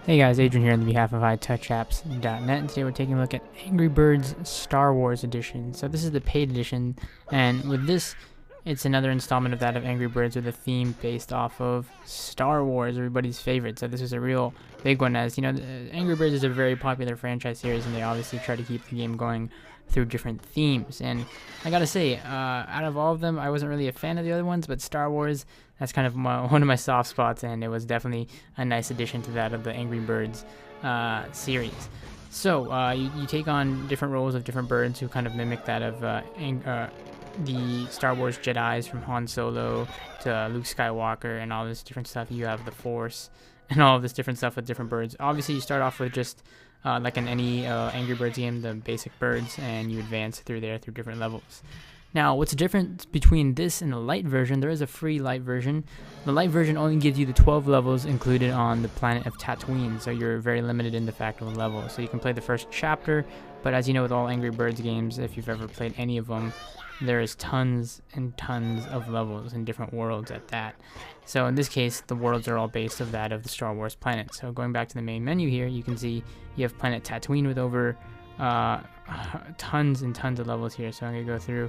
Hey guys, Adrian here on behalf of iTouchApps.net, and today we're taking a look at Angry Birds Star Wars Edition. So this is the paid edition, and with this, it's another installment of that of Angry Birds with a theme based off of Star Wars, everybody's favorite. So this is a real big one, as you know, Angry Birds is a very popular franchise series, and they obviously try to keep the game going through different themes. And I gotta say, out of all of them, I wasn't really a fan of the other ones, but Star Wars, that's kind of one of my soft spots, and it was definitely a nice addition to that of the Angry Birds series. So you take on different roles of different birds who kind of mimic that of the Star Wars Jedis, from Han Solo to Luke Skywalker and all this different stuff. You have the Force and all of this different stuff with different birds. Obviously, you start off with just like in any Angry Birds game, the basic birds, and you advance through different levels. Now, what's the difference between this and the light version? There is a free light version. The light version only gives you the 12 levels included on the planet of Tatooine, so you're very limited in the fact of the levels. So you can play the first chapter, but as you know with all Angry Birds games, if you've ever played any of them, there is tons and tons of levels in different worlds at that. So in this case, the worlds are all based of that of the Star Wars planet. So going back to the main menu here, you can see you have planet Tatooine with over tons and tons of levels here. So I'm going to go through,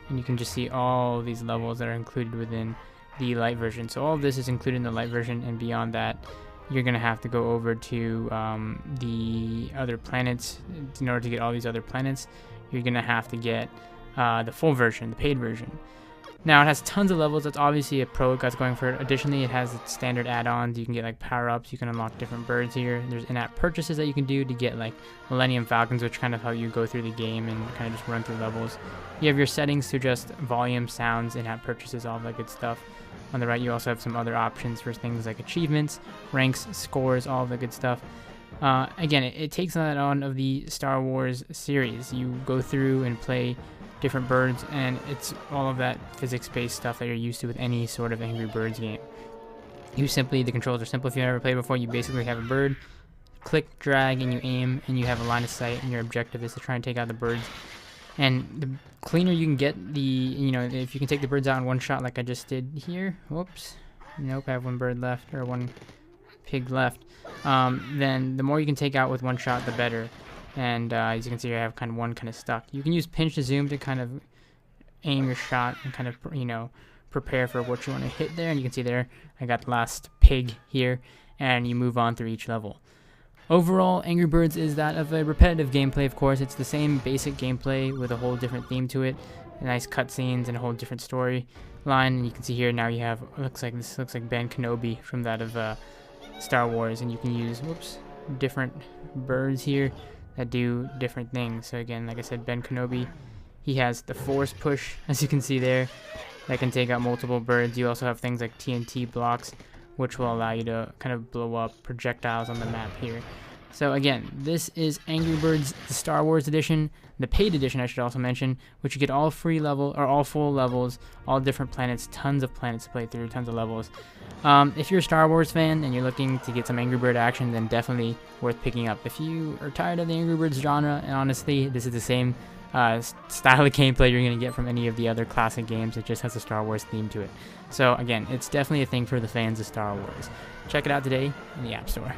and you can just see all these levels that are included within the light version. So all of this is included in the light version, and beyond that, you're going to have to go over to the other planets. In order to get all these other planets, you're going to have to get the full version, the paid version. Now, it has tons of levels. That's obviously a pro that's going for it. Additionally, it has its standard add-ons. You can get like power-ups. You can unlock different birds here. There's in-app purchases that you can do to get like Millennium Falcons, which kind of help you go through the game and kind of just run through levels. You have your settings to adjust volume, sounds, in-app purchases, all that good stuff. On the right, you also have some other options for things like achievements, ranks, scores, all the good stuff. Again, it takes that on of the Star Wars series. You go through and play different birds, and it's all of that physics-based stuff that you're used to with any sort of Angry Birds game. The controls are simple. If you've never played before, you basically have a bird, click, drag, and you aim, and you have a line of sight, and your objective is to try and take out the birds. And the cleaner you can get if you can take the birds out in one shot like I just did here, whoops, nope, I have one bird left, or one pig left, then the more you can take out with one shot, the better. And as you can see, I have one kind of stuck. You can use pinch to zoom to kind of aim your shot and kind of, prepare for what you want to hit there. And you can see there, I got the last pig here, and you move on through each level. Overall, Angry Birds is that of a repetitive gameplay, of course. It's the same basic gameplay with a whole different theme to it, nice cutscenes and a whole different story line. And you can see here now you have, this looks like Ben Kenobi from that of Star Wars, and you can use, different birds here that do different things. So again, like I said, Ben Kenobi, he has the Force push, as you can see there, that can take out multiple birds. You also have things like TNT blocks, which will allow you to kind of blow up projectiles on the map here. So again, this is Angry Birds, the Star Wars edition, the paid edition I should also mention, which you get all free level, or all full levels, all different planets, tons of planets to play through, tons of levels. If you're a Star Wars fan and you're looking to get some Angry Bird action, then definitely worth picking up. If you are tired of the Angry Birds genre, and honestly, this is the same style of gameplay you're going to get from any of the other classic games. It just has a Star Wars theme to it. So again, it's definitely a thing for the fans of Star Wars. Check it out today in the App Store.